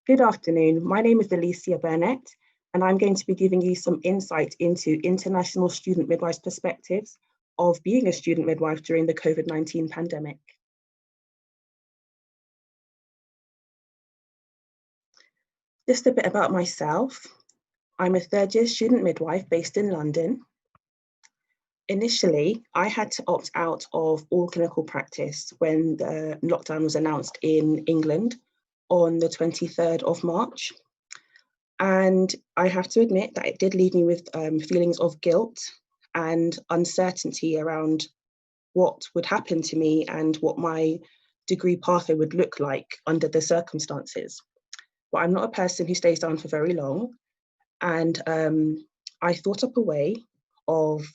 Good afternoon. My name is Alicia Burnett, and I'm going to be giving you some insight into international student midwives' perspectives of being a student midwife during the COVID-19 pandemic. Just a bit about myself. I'm a third-year student midwife based in London. Initially, I had to opt out of all clinical practice when the lockdown was announced in England on the 23rd of March. And I have to admit that it did leave me with feelings of guilt and uncertainty around what would happen to me and what my degree pathway would look like under the circumstances. But I'm not a person who stays down for very long. And I thought up a way of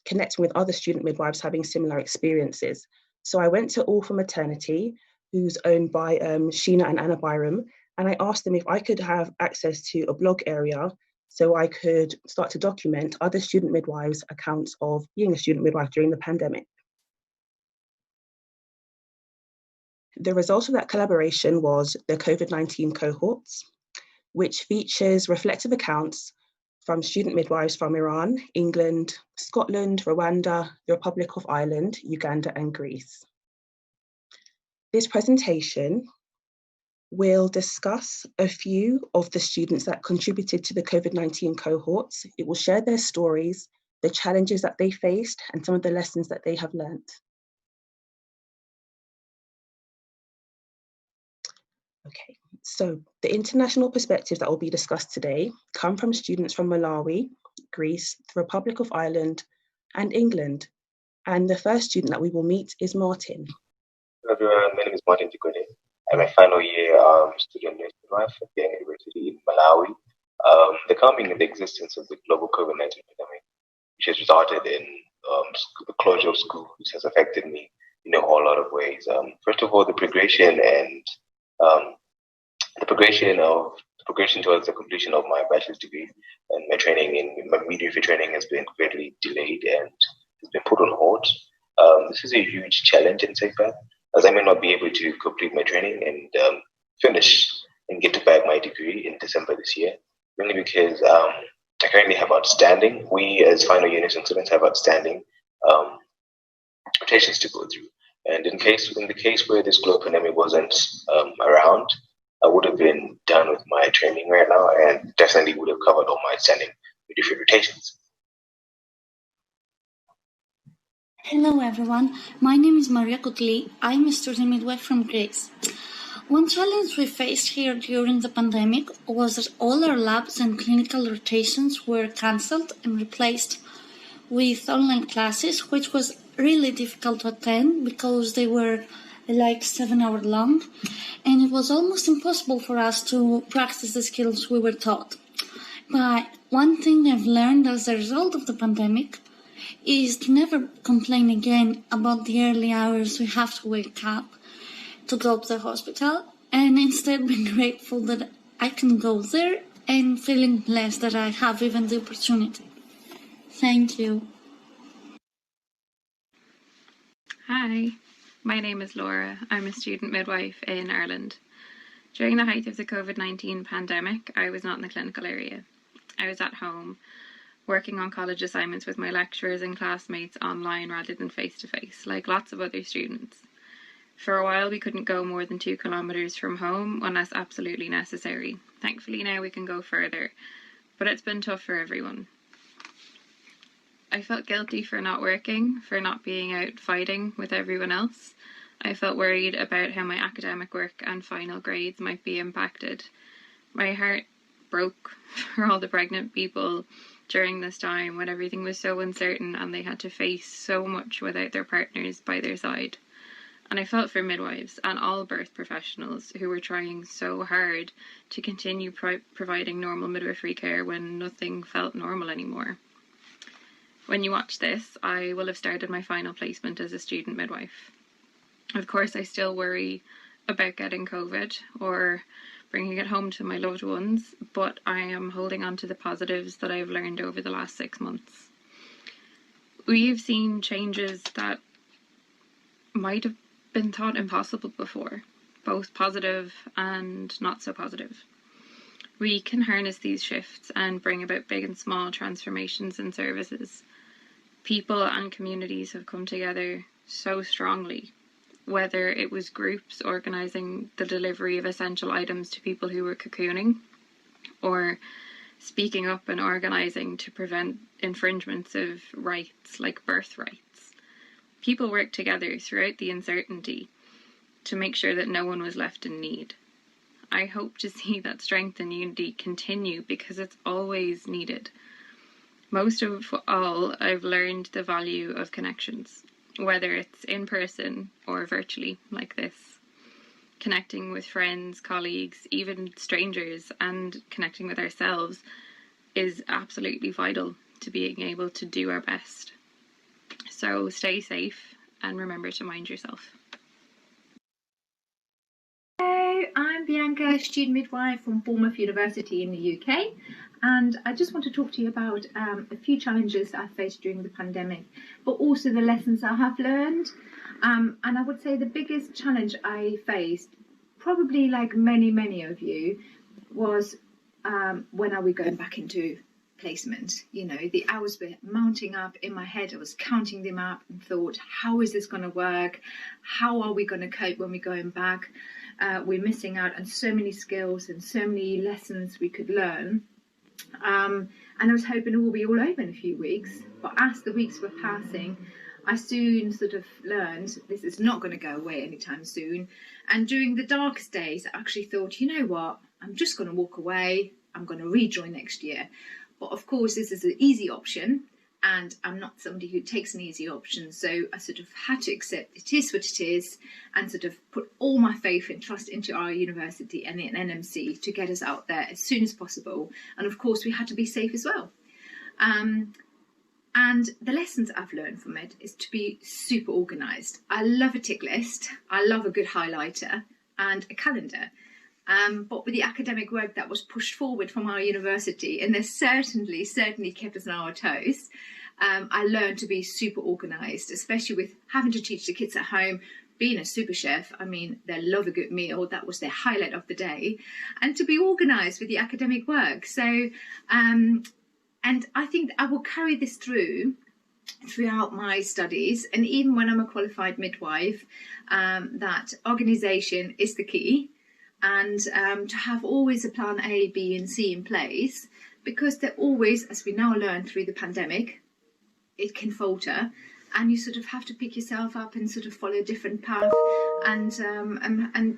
connecting with other student midwives having similar experiences. So I went to All for Maternity, who's owned by Sheena and Anna Byram, and I asked them if I could have access to a blog area so I could start to document other student midwives' accounts of being a student midwife during the pandemic. The result of that collaboration was the COVID-19 cohorts, which features reflective accounts from student midwives from Iran, England, Scotland, Rwanda, the Republic of Ireland, Uganda, and Greece. This presentation will discuss a few of the students that contributed to the COVID-19 cohorts. It will share their stories, the challenges that they faced, and some of the lessons that they have learned. Okay, so the international perspectives that will be discussed today come from students from Malawi, Greece, the Republic of Ireland, and England. And the first student that we will meet is Martin. Hello everyone, my name is Martin Chigwede. I'm a final year student midwife at the University in Malawi. The coming into existence of the global COVID-19 pandemic, which has resulted in the closure of schools, has affected me in a whole lot of ways. First of all, the progression towards the completion of my bachelor's degree and my midwifery training has been greatly delayed and has been put on hold. This is a huge challenge and setback, as I may not be able to complete my training and finish and get to back my degree in December this year, mainly because I currently have outstanding. We as final year nursing students have outstanding rotations to go through. And in the case where this global pandemic wasn't around, I would have been done with my training right now and definitely would have covered all my outstanding midwifery rotations. Hello everyone, my name is Maria Koutli. I'm a student midwife from Greece. One challenge we faced here during the pandemic was that all our labs and clinical rotations were cancelled and replaced with online classes, which was really difficult to attend because they were like 7 hours long, and it was almost impossible for us to practice the skills we were taught. But one thing I've learned as a result of the pandemic is to never complain again about the early hours we have to wake up to go to the hospital, and instead be grateful that I can go there and feeling blessed that I have even the opportunity. Thank you. Hi, my name is Laura. I'm a student midwife in Ireland. During the height of the COVID-19 pandemic, I was not in the clinical area. I was at home, working on college assignments with my lecturers and classmates online rather than face-to-face, like lots of other students. For a while, we couldn't go more than 2 kilometres from home unless absolutely necessary. Thankfully, now we can go further, but it's been tough for everyone. I felt guilty for not working, for not being out fighting with everyone else. I felt worried about how my academic work and final grades might be impacted. My heart broke for all the pregnant people during this time when everything was so uncertain and they had to face so much without their partners by their side. And I felt for midwives and all birth professionals who were trying so hard to continue providing normal midwifery care when nothing felt normal anymore. When you watch this, I will have started my final placement as a student midwife. Of course, I still worry about getting COVID or bringing it home to my loved ones, but I am holding on to the positives that I've learned over the last 6 months. We've seen changes that might have been thought impossible before, both positive and not so positive. We can harness these shifts and bring about big and small transformations in services. People and communities have come together so strongly, whether it was groups organising the delivery of essential items to people who were cocooning, or speaking up and organising to prevent infringements of rights like birth rights. People worked together throughout the uncertainty to make sure that no one was left in need. I hope to see that strength and unity continue because it's always needed. Most of all, I've learned the value of connections, whether it's in person or virtually like this. Connecting with friends, colleagues, even strangers, and connecting with ourselves is absolutely vital to being able to do our best. So stay safe and remember to mind yourself. Hello, I'm Bianca, student midwife from Bournemouth University in the UK, and I just want to talk to you about a few challenges that I faced during the pandemic, but also the lessons I have learned. And I would say the biggest challenge I faced, probably like many of you, was when are we going back into placement? You know, the hours were mounting up in my head. I was counting them up and thought, how is this going to work? How are we going to cope when we're going back? We're missing out on so many skills and so many lessons we could learn. And I was hoping it will be all over in a few weeks. But as the weeks were passing, I soon sort of learned this is not going to go away anytime soon. And during the darkest days, I actually thought, you know what, I'm just going to walk away. I'm going to rejoin next year. But of course, this is an easy option. And I'm not somebody who takes an easy option. So I sort of had to accept it is what it is and sort of put all my faith and trust into our university and the NMC to get us out there as soon as possible. And of course, we had to be safe as well. And the lessons I've learned from it is to be super organised. I love a tick list. I love a good highlighter and a calendar. But with the academic work that was pushed forward from our university, and they certainly kept us on our toes, I learned to be super organised, especially with having to teach the kids at home, being a super chef. I mean, they love a good meal. That was their highlight of the day. And to be organised with the academic work. So, and I think I will carry this throughout my studies. And even when I'm a qualified midwife, that organisation is the key. And to have always a plan A, B and C in place, because they're always, as we now learn through the pandemic, it can falter and you sort of have to pick yourself up and sort of follow a different path and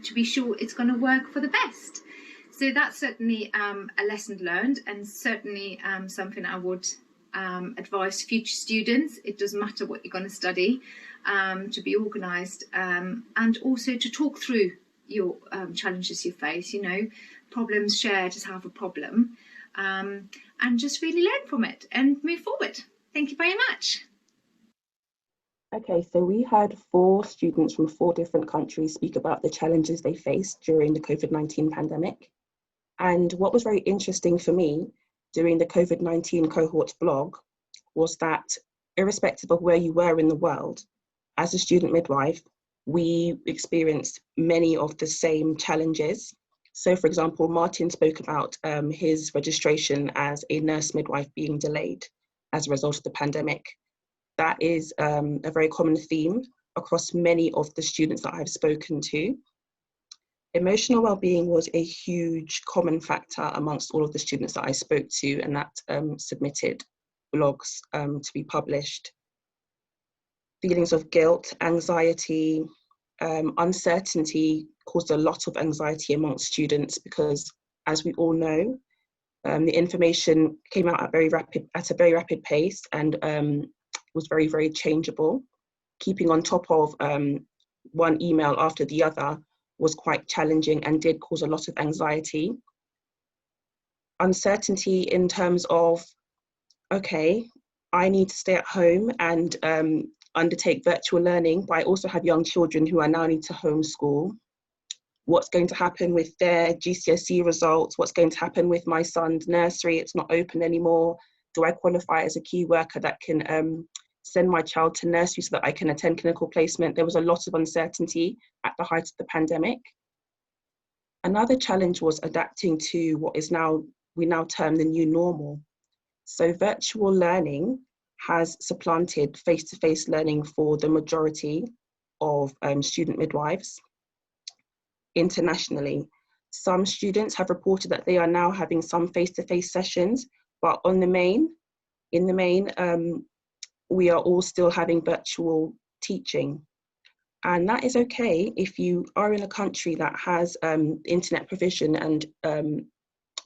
to be sure it's going to work for the best. So that's certainly a lesson learned and certainly something I would advise future students. It doesn't matter what you're going to study, to be organised and also to talk through your challenges you face, you know, problems shared is half a problem, and just really learn from it and move forward. Thank you very much. Okay, so we had 4 students from 4 different countries speak about the challenges they faced during the COVID-19 pandemic. And what was very interesting for me during the COVID-19 cohort blog was that irrespective of where you were in the world, as a student midwife, we experienced many of the same challenges. So for example, Martin spoke about his registration as a nurse midwife being delayed as a result of the pandemic. That is a very common theme across many of the students that I've spoken to. Emotional well-being was a huge common factor amongst all of the students that I spoke to and that submitted blogs to be published. Feelings of guilt, anxiety, uncertainty caused a lot of anxiety amongst students because, as we all know, the information came out at a very rapid pace and was very, very changeable. Keeping on top of one email after the other was quite challenging and did cause a lot of anxiety. Uncertainty in terms of, okay, I need to stay at home and undertake virtual learning, but I also have young children who I now need to homeschool. What's going to happen with their GCSE results? What's going to happen with my son's nursery? It's not open anymore. Do I qualify as a key worker that can send my child to nursery so that I can attend clinical placement? There was a lot of uncertainty at the height of the pandemic. Another challenge was adapting to what is now, we now term the new normal. So virtual learning has supplanted face-to-face learning for the majority of student midwives internationally. Some students have reported that they are now having some face-to-face sessions, but in the main, we are all still having virtual teaching. And that is okay if you are in a country that has internet provision and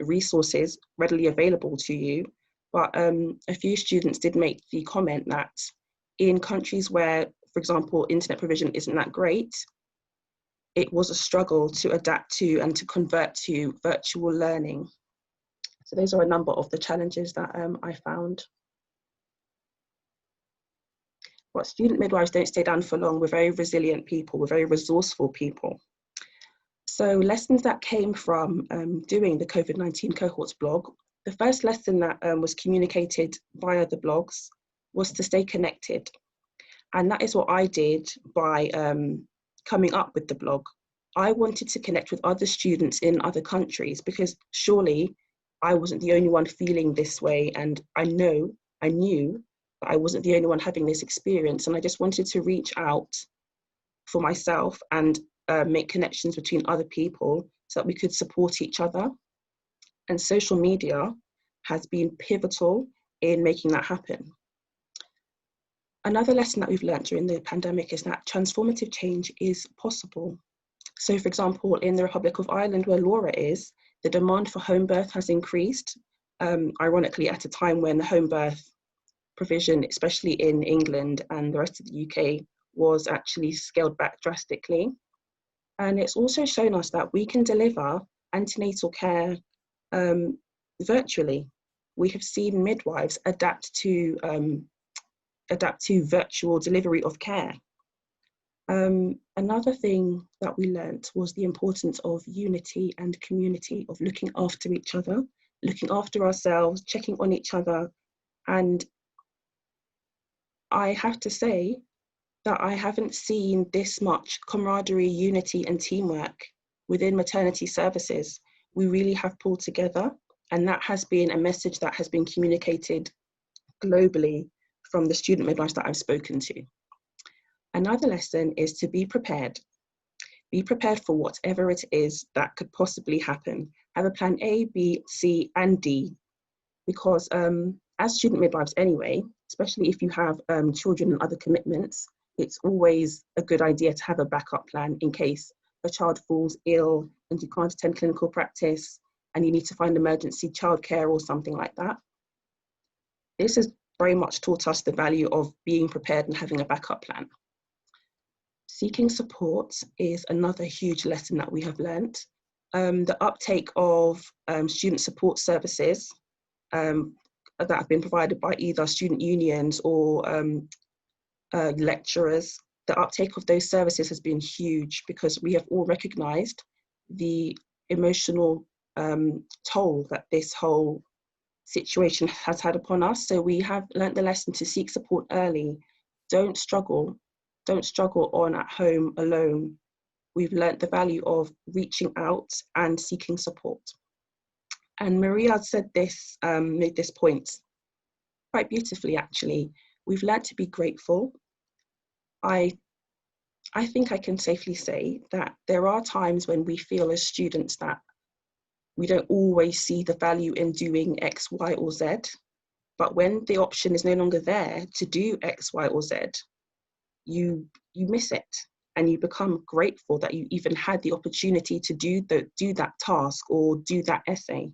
resources readily available to you. But a few students did make the comment that in countries where, for example, internet provision isn't that great, it was a struggle to adapt to and to convert to virtual learning. So those are a number of the challenges that I found. But student midwives don't stay down for long. We're very resilient people, we're very resourceful people. So lessons that came from doing the COVID-19 cohorts blog, the first lesson that was communicated via the blogs was to stay connected. And that is what I did by coming up with the blog. I wanted to connect with other students in other countries because surely I wasn't the only one feeling this way, and I knew that I wasn't the only one having this experience, and I just wanted to reach out for myself and make connections between other people so that we could support each other. And social media has been pivotal in making that happen. Another lesson that we've learned during the pandemic is that transformative change is possible. So for example, in the Republic of Ireland, where Laura is, the demand for home birth has increased, ironically at a time when home birth provision, especially in England and the rest of the UK, was actually scaled back drastically. And it's also shown us that we can deliver antenatal care virtually. We have seen midwives adapt to virtual delivery of care. Another thing that we learnt was the importance of unity and community, of looking after each other, looking after ourselves, checking on each other. And I have to say that I haven't seen this much camaraderie, unity and teamwork within maternity services. We really have pulled together, and that has been a message that has been communicated globally from the student midwives that I've spoken to. Another lesson is to be prepared. Be prepared for whatever it is that could possibly happen. Have a plan A, B, C, and D, because as student midwives anyway, especially if you have children and other commitments, it's always a good idea to have a backup plan in case a child falls ill and you can't attend clinical practice and you need to find emergency childcare or something like that. This has very much taught us the value of being prepared and having a backup plan. Seeking support is another huge lesson that we have learnt. The uptake of student support services that have been provided by either student unions or lecturers, the uptake of those services has been huge because we have all recognised the emotional toll that this whole situation has had upon us. So we have learnt the lesson to seek support early. Don't struggle on at home alone. We've learnt the value of reaching out and seeking support. And Maria said this, made this point quite beautifully actually. We've learnt to be grateful. I think I can safely say that there are times when we feel as students that we don't always see the value in doing X, Y, or Z. But when the option is no longer there to do X, Y, or Z, you miss it, and you become grateful that you even had the opportunity to do that task or do that essay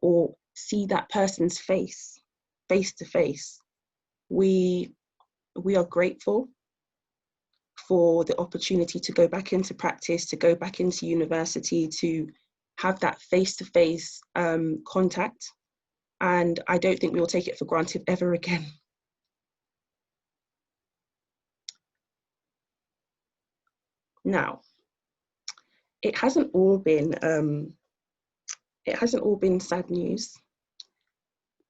or see that person's face to face. We are grateful for the opportunity to go back into practice, to go back into university, to have that face-to-face contact. And I don't think we will take it for granted ever again. Now, it hasn't all been sad news.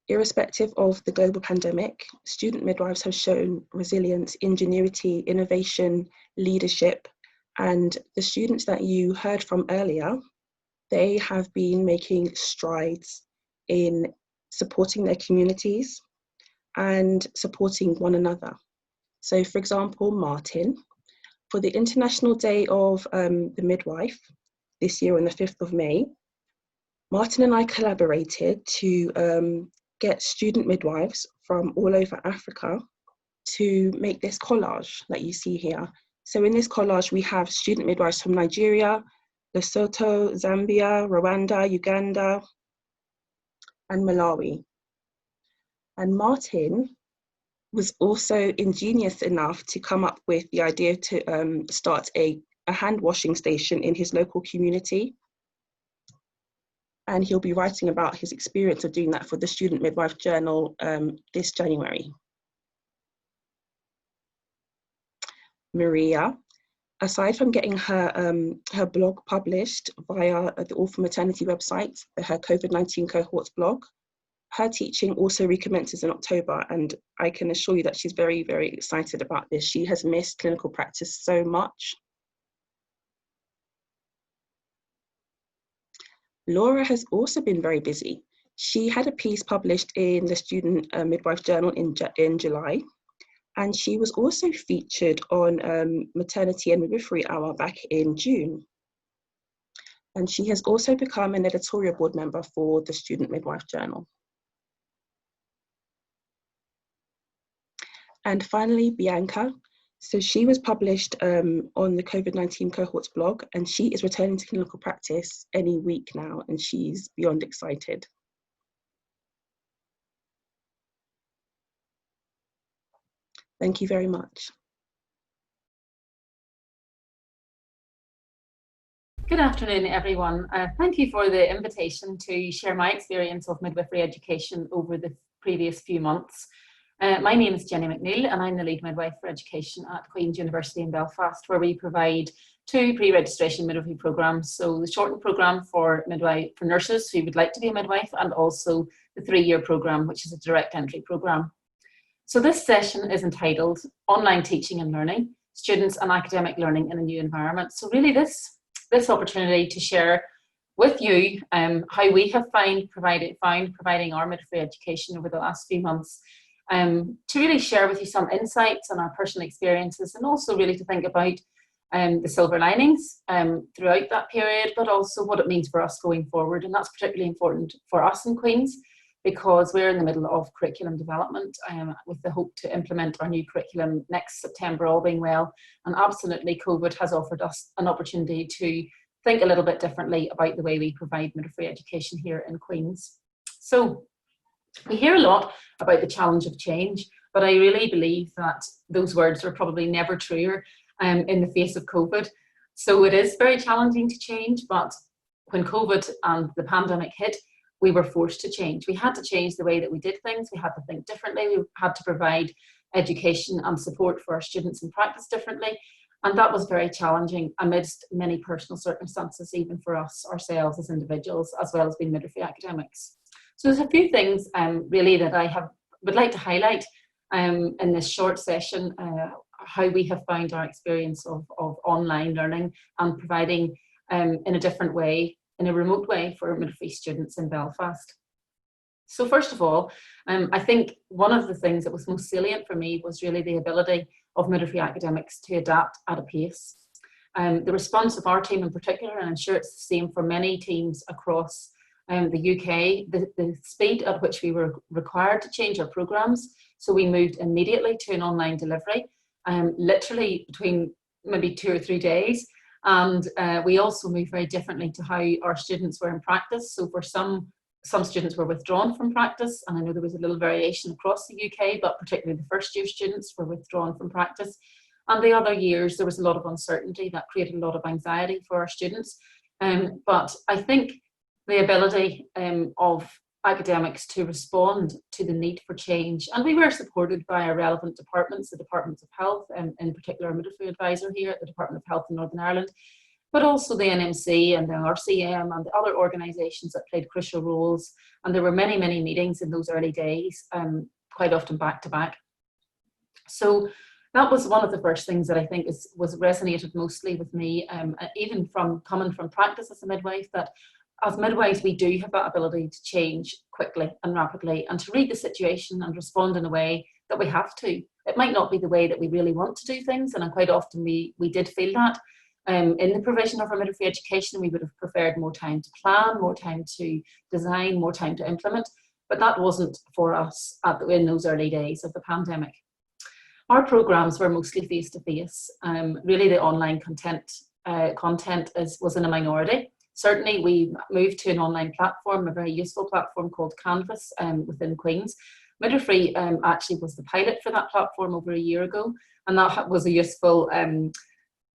Irrespective of the global pandemic, student midwives have shown resilience, ingenuity, innovation, leadership, and the students that you heard from earlier they have been making strides in supporting their communities and supporting one another. So for example, Martin, for the International Day of the Midwife this year on the 5th of May, Martin and I collaborated to get student midwives from all over Africa to make this collage that you see here. So in this collage, we have student midwives from Nigeria, Lesotho, Zambia, Rwanda, Uganda, and Malawi. And Martin was also ingenious enough to come up with the idea to start a hand washing station in his local community. And he'll be writing about his experience of doing that for the Student Midwife Journal this January. Maria, aside from getting her blog published via the All for Maternity website, her COVID-19 cohorts blog, her teaching also recommences in October, and I can assure you that she's very, very excited about this. She has missed clinical practice so much. Laura has also been very busy. She had a piece published in the Student Midwife Journal in July, and she was also featured on Maternity and Midwifery Hour back in June. And she has also become an editorial board member for the Student Midwife Journal. And finally, Bianca. So she was published on the COVID-19 cohorts blog, and she is returning to clinical practice any week now, and she's beyond excited. Thank you very much. Good afternoon, everyone. Thank you for the invitation to share my experience of midwifery education over the previous few months. My name is Jenny McNeill, and I'm the lead midwife for education at Queen's University in Belfast, where we provide 2 pre-registration midwifery programs. So the shortened program for nurses who would like to be a midwife, and also the 3-year program, which is a direct entry program. So this session is entitled Online Teaching and Learning, Students and Academic Learning in a New Environment. So really this opportunity to share with you how we have found providing our midwifery education over the last few months, to really share with you some insights on our personal experiences, and also really to think about the silver linings throughout that period, but also what it means for us going forward. And that's particularly important for us in Queen's, because we're in the middle of curriculum development with the hope to implement our new curriculum next September, all being well. And absolutely, COVID has offered us an opportunity to think a little bit differently about the way we provide midwifery education here in Queen's. So we hear a lot about the challenge of change, but I really believe that those words are probably never truer in the face of COVID. So it is very challenging to change, but when COVID and the pandemic hit, we were forced to change. We had to change the way that we did things. We had to think differently. We had to provide education and support for our students in practice differently. And that was very challenging amidst many personal circumstances, even for us ourselves as individuals, as well as being midwifery academics. So there's a few things really that I would like to highlight in this short session, how we have found our experience of online learning and providing in a different way, in a remote way, for midwifery students in Belfast. So first of all, I think one of the things that was most salient for me was really the ability of midwifery academics to adapt at a pace. The response of our team in particular, and I'm sure it's the same for many teams across the UK, the speed at which we were required to change our programmes. So we moved immediately to an online delivery, literally between maybe 2 or 3 days. And we also moved very differently to how our students were in practice. So for some students were withdrawn from practice, and I know there was a little variation across the UK, but particularly the first year students were withdrawn from practice. And the other years, there was a lot of uncertainty that created a lot of anxiety for our students. But I think the ability of academics to respond to the need for change, and we were supported by our relevant departments, the Departments of Health, in particular our midwifery advisor here at the Department of Health in Northern Ireland, but also the NMC and the RCM and the other organisations that played crucial roles. And there were many, many meetings in those early days, quite often back to back. So that was one of the first things that I think was resonated mostly with me, even from coming from practice as a midwife, that as midwives, we do have that ability to change quickly and rapidly and to read the situation and respond in a way that we have to. It might not be the way that we really want to do things, and quite often we did feel that. In the provision of our midwifery education, we would have preferred more time to plan, more time to design, more time to implement, but that wasn't for us in those early days of the pandemic. Our programmes were mostly face-to-face. Really the online content was in a minority. Certainly we moved to an online platform, a very useful platform called Canvas within Queen's. Midwifery actually was the pilot for that platform over a year ago, and that was a useful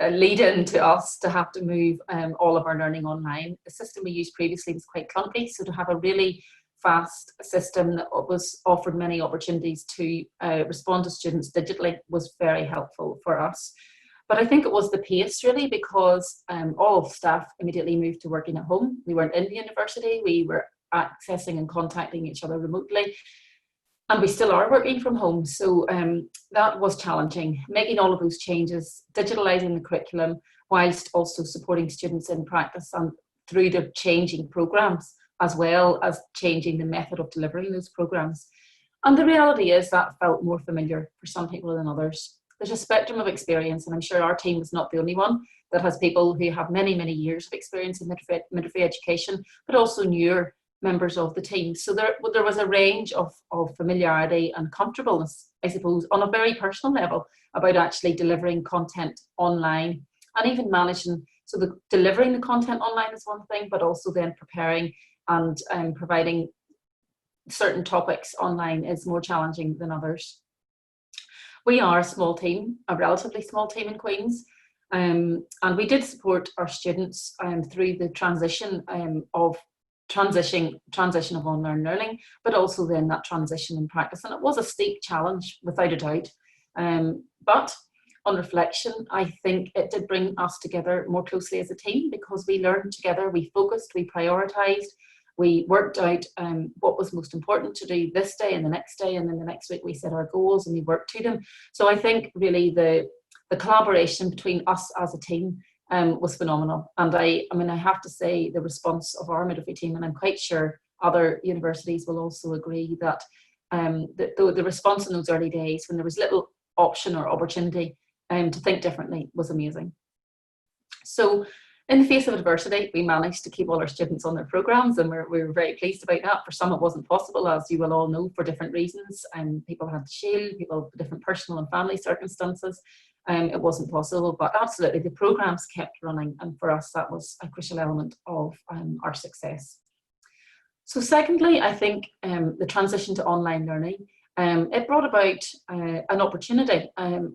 lead-in to us to have to move all of our learning online. The system we used previously was quite clunky, so to have a really fast system that was offered many opportunities to respond to students digitally was very helpful for us. But I think it was the pace really, because all staff immediately moved to working at home. We weren't in the university, we were accessing and contacting each other remotely, and we still are working from home. So that was challenging, making all of those changes, digitalising the curriculum, whilst also supporting students in practice and through the changing programmes, as well as changing the method of delivering those programmes. And the reality is that felt more familiar for some people than others. There's a spectrum of experience, and I'm sure our team is not the only one that has people who have many, many years of experience in midwifery education, but also newer members of the team. So there was a range of familiarity and comfortableness, I suppose, on a very personal level about actually delivering content online and even managing. So delivering the content online is one thing, but also then preparing and providing certain topics online is more challenging than others. We are a small team, a relatively small team in Queen's, and we did support our students through the transition of online learning, but also then that transition in practice. And it was a steep challenge, without a doubt. But on reflection, I think it did bring us together more closely as a team, because we learned together, we focused, we prioritised, we worked out what was most important to do this day and the next day, and then the next week we set our goals and we worked to them. So I think really the collaboration between us as a team was phenomenal. And I mean, I have to say the response of our midwifery team, and I'm quite sure other universities will also agree that the response in those early days, when there was little option or opportunity to think differently, was amazing. So in the face of adversity, we managed to keep all our students on their programmes, and we were very pleased about that. For some it wasn't possible, as you will all know, for different reasons. People had to shield, people with different personal and family circumstances. It wasn't possible, but absolutely the programmes kept running, and for us that was a crucial element of our success. So secondly, I think the transition to online learning, it brought about an opportunity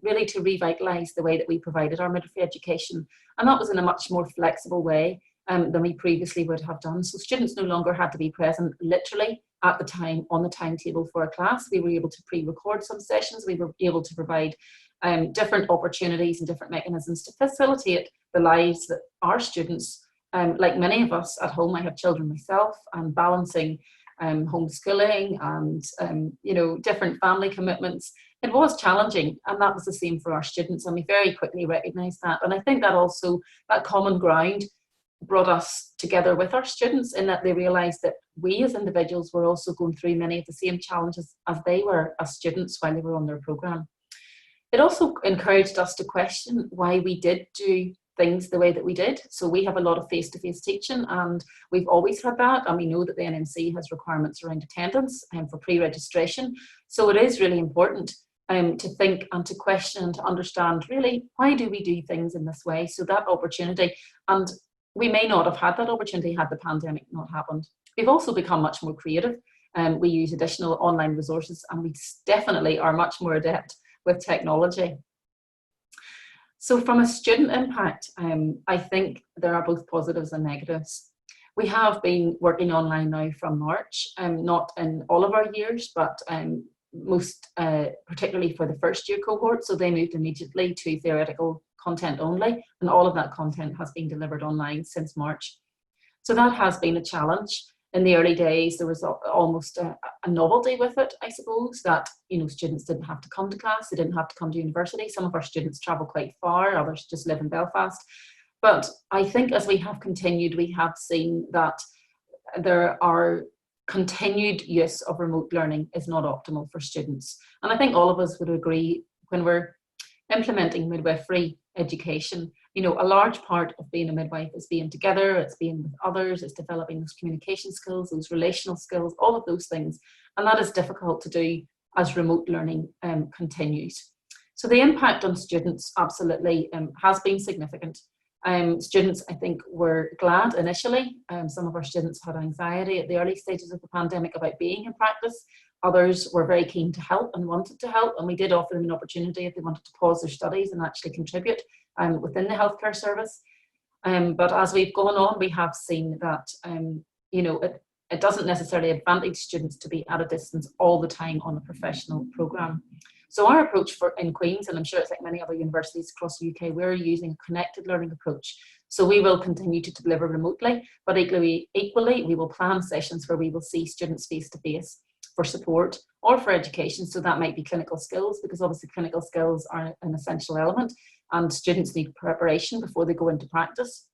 really to revitalise the way that we provided our midwifery education, and that was in a much more flexible way than we previously would have done. So students no longer had to be present literally at the time on the timetable for a class. We were able to pre-record some sessions. We were able to provide different opportunities and different mechanisms to facilitate the lives that our students, like many of us at home, I have children myself, and balancing homeschooling and different family commitments. It was challenging, and that was the same for our students, and we very quickly recognised that. And I think that also, that common ground brought us together with our students, in that they realised that we as individuals were also going through many of the same challenges as they were as students while they were on their programme. It also encouraged us to question why we did do things the way that we did. So we have a lot of face-to-face teaching, and we've always had that, and we know that the NMC has requirements around attendance and for pre-registration. So it is really important to think and to question and to understand, really, why do we do things in this way? So that opportunity, and we may not have had that opportunity had the pandemic not happened. We've also become much more creative. We use additional online resources, and we definitely are much more adept with technology. So from a student impact, I think there are both positives and negatives. We have been working online now from March, not in all of our years, but most particularly for the first year cohort. So they moved immediately to theoretical content only, and all of that content has been delivered online since March. So that has been a challenge. In the early days, there was almost a novelty with it, I suppose, that students didn't have to come to class, they didn't have to come to university. Some of our students travel quite far, others just live in Belfast. But I think as we have continued, we have seen that there are continued use of remote learning is not optimal for students. And I think all of us would agree when we're implementing midwifery education, you know, a large part of being a midwife is being together, it's being with others, it's developing those communication skills, those relational skills, all of those things. And that is difficult to do as remote learning continues. So the impact on students absolutely has been significant. Students, I think, were glad initially. Some of our students had anxiety at the early stages of the pandemic about being in practice. Others were very keen to help and wanted to help, and we did offer them an opportunity if they wanted to pause their studies and actually contribute within the healthcare service. But as we've gone on, we have seen that you know, it doesn't necessarily advantage students to be at a distance all the time on a professional programme. So our approach in Queen's, and I'm sure it's like many other universities across the UK, we're using a connected learning approach. So we will continue to deliver remotely, but equally we will plan sessions where we will see students face to face for support or for education. So that might be clinical skills, because obviously clinical skills are an essential element and students need preparation before they go into practice.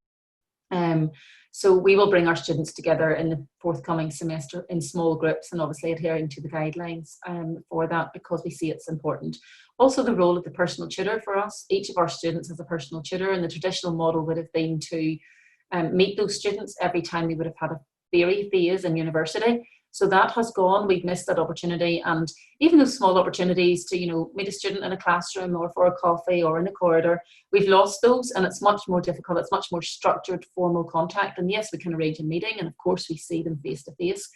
So we will bring our students together in the forthcoming semester in small groups, and obviously adhering to the guidelines for that, because we see it's important. Also the role of the personal tutor for us. Each of our students has a personal tutor, and the traditional model would have been to meet those students every time they would have had a theory phase in university. So that has gone, we've missed that opportunity, and even those small opportunities to, you know, meet a student in a classroom or for a coffee or in a corridor, we've lost those, and it's much more difficult, it's much more structured, formal contact. And yes, we can arrange a meeting, and of course we see them face to face,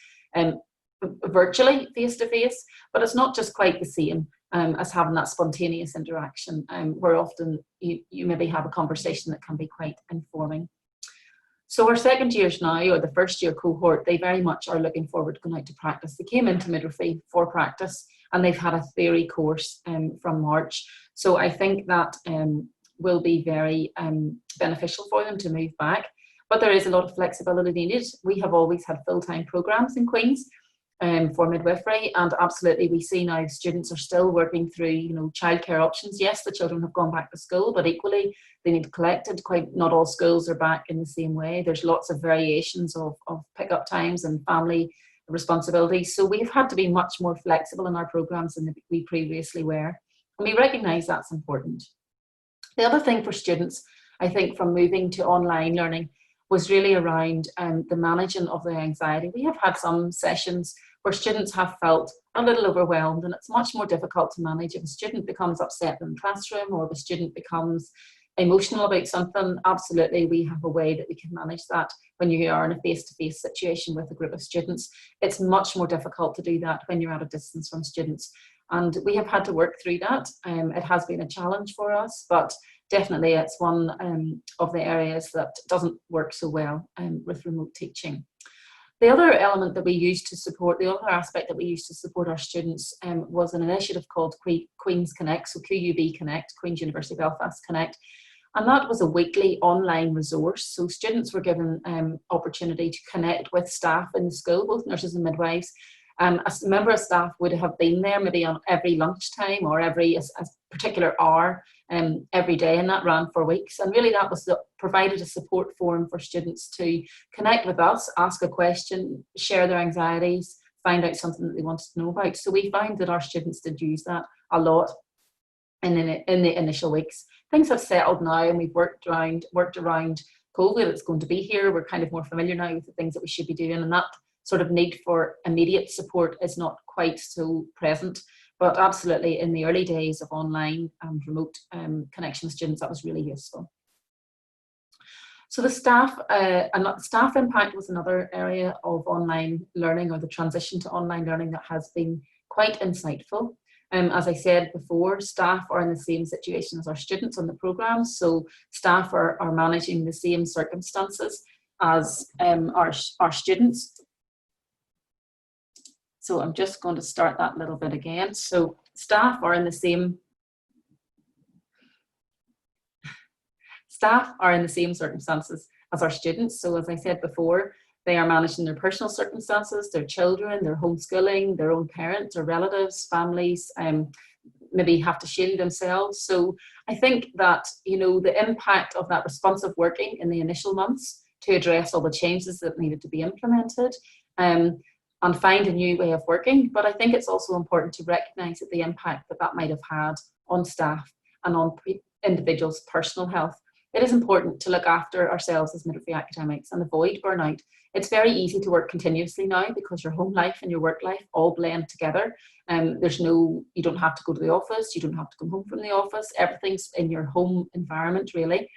virtually face to face, but it's not just quite the same as having that spontaneous interaction, where often you maybe have a conversation that can be quite informing. So our second years now, or the first year cohort, they very much are looking forward to going out to practice. They came into midwifery for practice, and they've had a theory course from March. So I think that will be very beneficial for them to move back. But there is a lot of flexibility needed. We have always had full-time programmes in Queen's for midwifery, and absolutely we see now students are still working through, you know, childcare options. Yes, the children have gone back to school, but equally they need collected. Not all schools are back in the same way. There's lots of variations of pick-up times and family responsibilities. So we've had to be much more flexible in our programmes than we previously were, and we recognise that's important. The other thing for students, I think, from moving to online learning was really around the managing of their anxiety. We have had some sessions where students have felt a little overwhelmed, and it's much more difficult to manage if a student becomes upset in the classroom, or if a student becomes emotional about something. Absolutely, we have a way that we can manage that when you are in a face-to-face situation with a group of students. It's much more difficult to do that when you're at a distance from students, and we have had to work through that. It has been a challenge for us, but definitely it's one of the areas that doesn't work so well with remote teaching. The other element that we used to support, the other aspect that we used to support our students was an initiative called Queen's Connect, so QUB Connect, Queen's University Belfast Connect. And that was a weekly online resource. So students were given opportunity to connect with staff in the school, both nurses and midwives. A member of staff would have been there maybe on every lunchtime or every a particular hour every day, and that ran for weeks. And really that was provided a support forum for students to connect with us, ask a question, share their anxieties, find out something that they wanted to know about. So we found that our students did use that a lot in the initial weeks. Things have settled now, and we've worked around COVID. It's going to be here. We're kind of more familiar now with the things that we should be doing, and that sort of need for immediate support is not quite so present. But absolutely, in the early days of online and remote connection with students, that was really useful. So the staff impact was another area of online learning, or the transition to online learning, that has been quite insightful. As I said before, staff are in the same situation as our students on the programme, so staff are managing the same circumstances as our students. So I'm just going to start that little bit again. So staff are in the same circumstances as our students. So as I said before, they are managing their personal circumstances, their children, their homeschooling, their own parents or relatives, families, maybe have to shield themselves. So I think that, you know, the impact of that responsive working in the initial months to address all the changes that needed to be implemented, and find a new way of working. But I think it's also important to recognise that the impact that might have had on staff and on individuals' personal health. It is important to look after ourselves as midwifery academics and avoid burnout. It's very easy to work continuously now because your home life and your work life all blend together. You don't have to go to the office, you don't have to come home from the office, everything's in your home environment really.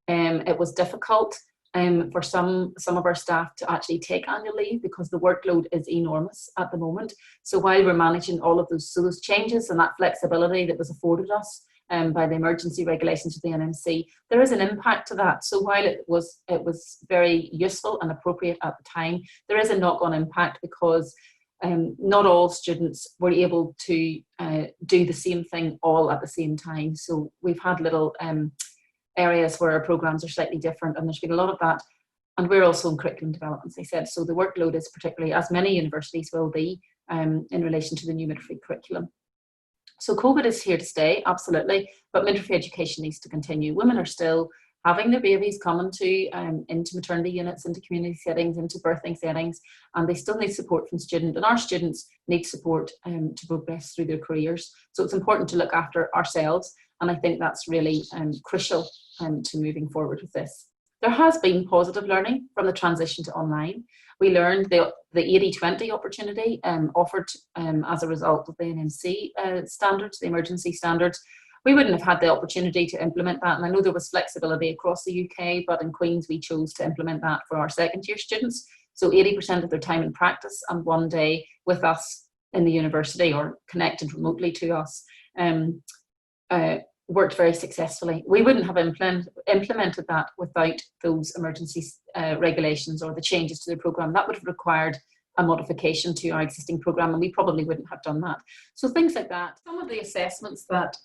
It was difficult for some of our staff to actually take annual leave because the workload is enormous at the moment. So while we're managing all of those changes and that flexibility that was afforded us by the emergency regulations of the NMC, there is an impact to that. So while it was very useful and appropriate at the time, there is a knock-on impact because not all students were able to do the same thing all at the same time. So we've had little areas where our programs are slightly different, and there's been a lot of that. And we're also in curriculum development, as I said. So the workload is particularly, as many universities will be, in relation to the new midwifery curriculum. So COVID is here to stay, absolutely, but midwifery education needs to continue. Women are still having their babies coming into maternity units, into community settings, into birthing settings, and they still need support from students, and our students need support to progress through their careers. So it's important to look after ourselves, and I think that's really crucial to moving forward with this. There has been positive learning from the transition to online. We learned the 80-20 opportunity offered as a result of the NMC standards, the emergency standards. We wouldn't have had the opportunity to implement that, and I know there was flexibility across the UK, but in Queen's we chose to implement that for our second year students. So 80% of their time in practice and 1 day with us in the university or connected remotely to us worked very successfully. We wouldn't have implemented that without those emergency regulations or the changes to the programme. That would have required a modification to our existing programme, and we probably wouldn't have done that. So things like that. Some of the assessments that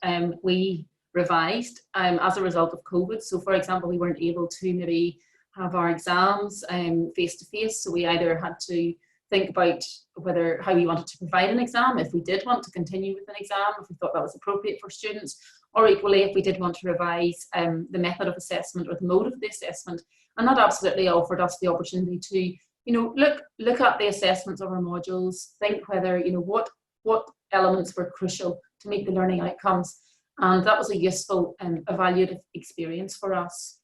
we revised as a result of COVID. So for example, we weren't able to maybe have our exams face-to-face. So we either had to think about how we wanted to provide an exam, if we did want to continue with an exam, if we thought that was appropriate for students, or equally if we did want to revise the method of assessment or the mode of the assessment. And that absolutely offered us the opportunity to look at the assessments of our modules, think whether, what elements were crucial to meet the learning outcomes. And that was a useful and evaluative experience for us.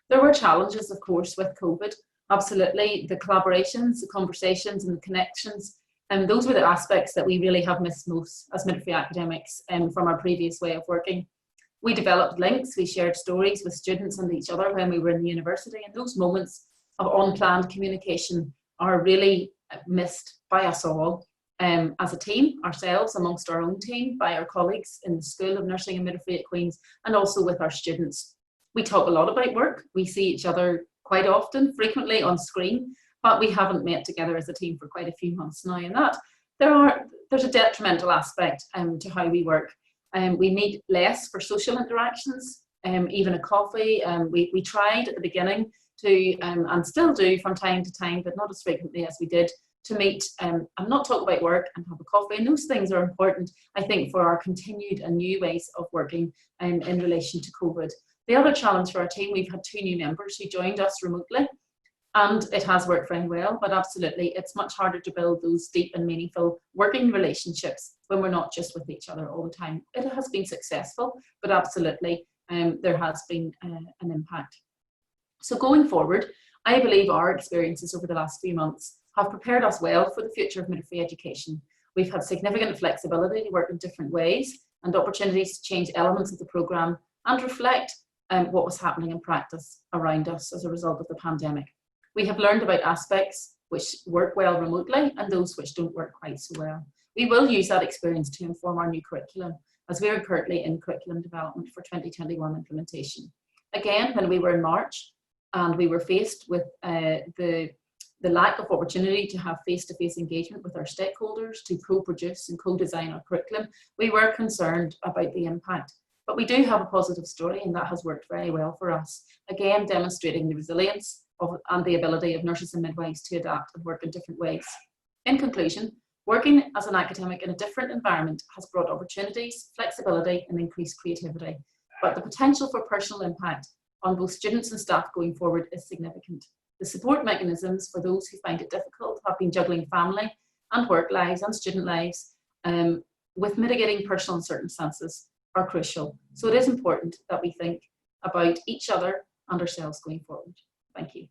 There were challenges, of course, with COVID. Absolutely, the collaborations, the conversations and the connections, and those were the aspects that we really have missed most as midwifery academics from our previous way of working. We developed links, we shared stories with students and each other when we were in the university, and those moments of unplanned communication are really missed by us all as a team, ourselves, amongst our own team, by our colleagues in the School of Nursing and Midwifery at Queen's, and also with our students. We talk a lot about work, we see each other quite often, frequently on screen, but we haven't met together as a team for quite a few months now, and that there's a detrimental aspect to how we work. We meet less for social interactions, even a coffee. We tried at the beginning to, and still do from time to time, but not as frequently as we did, to meet and not talk about work and have a coffee. And those things are important, I think, for our continued and new ways of working in relation to COVID. The other challenge for our team, we've had 2 new members who joined us remotely, and it has worked very well, but absolutely it's much harder to build those deep and meaningful working relationships when we're not just with each other all the time. It has been successful, but absolutely there has been an impact. So going forward, I believe our experiences over the last few months have prepared us well for the future of midwifery education. We've had significant flexibility to work in different ways and opportunities to change elements of the programme and reflect what was happening in practice around us as a result of the pandemic. We have learned about aspects which work well remotely and those which don't work quite so well. We will use that experience to inform our new curriculum, as we are currently in curriculum development for 2021 implementation. Again, when we were in March and we were faced with the lack of opportunity to have face-to-face engagement with our stakeholders to co-produce and co-design our curriculum, we were concerned about the impact. But we do have a positive story, and that has worked very well for us. Again, demonstrating the resilience and the ability of nurses and midwives to adapt and work in different ways. In conclusion, working as an academic in a different environment has brought opportunities, flexibility and increased creativity. But the potential for personal impact on both students and staff going forward is significant. The support mechanisms for those who find it difficult, have been juggling family and work lives and student lives with mitigating personal circumstances, are crucial. So it is important that we think about each other and ourselves going forward. Thank you.